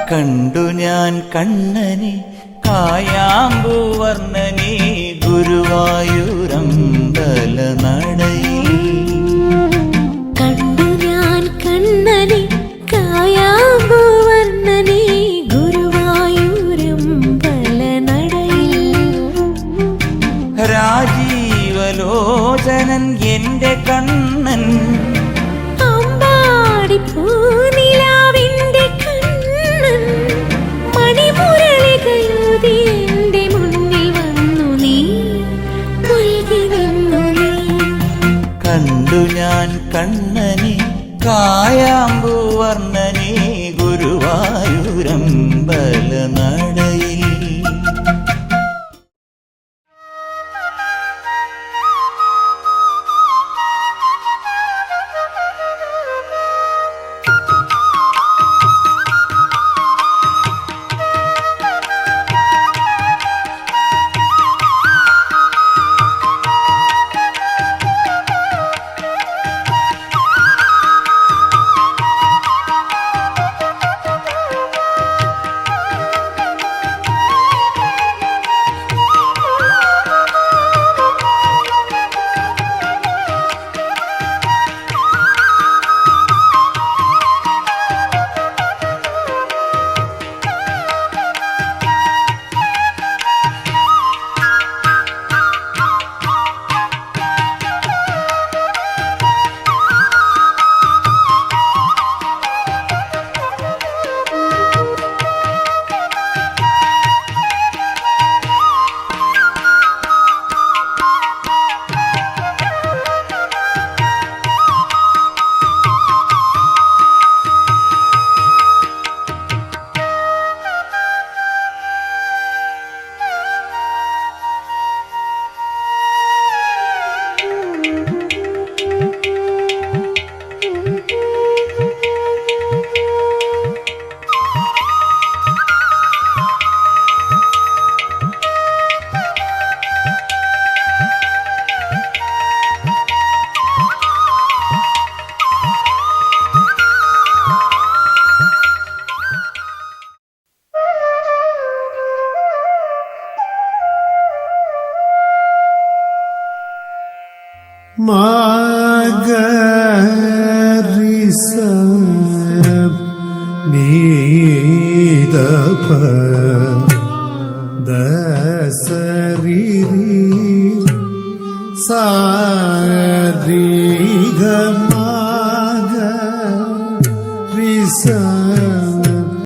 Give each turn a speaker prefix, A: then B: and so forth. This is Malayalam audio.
A: കണ്ടു ഞാൻ കണ്ണനെ കായാമ്പൂവർണ്ണനെ ഗുരുവായൂരമ്പല നടയിൽ.
B: കണ്ടു ഞാൻ കണ്ണനെ കായാമ്പൂവർണ്ണനെ ഗുരുവായൂരമ്പല നടയിൽ.
A: രാജീവലോചനൻ എന്റെ കണ്ണൻ
B: അമ്പാടിപ്പൂനിലാവിന്റെ കണ്ണൻ മണിമുരളികയൂതി എന്റെ മുന്നിൽ വന്നു നീ പുൽകി നിന്നു നീ.
A: കണ്ടു ഞാൻ കണ്ണനെ കായാമ്പൂവർണ്ണനെ ഗുരുവായൂരമ്പല നടയിൽ.
C: മാഗരിസ നീദപ ദസരി സാരിഗ മാഗരിസ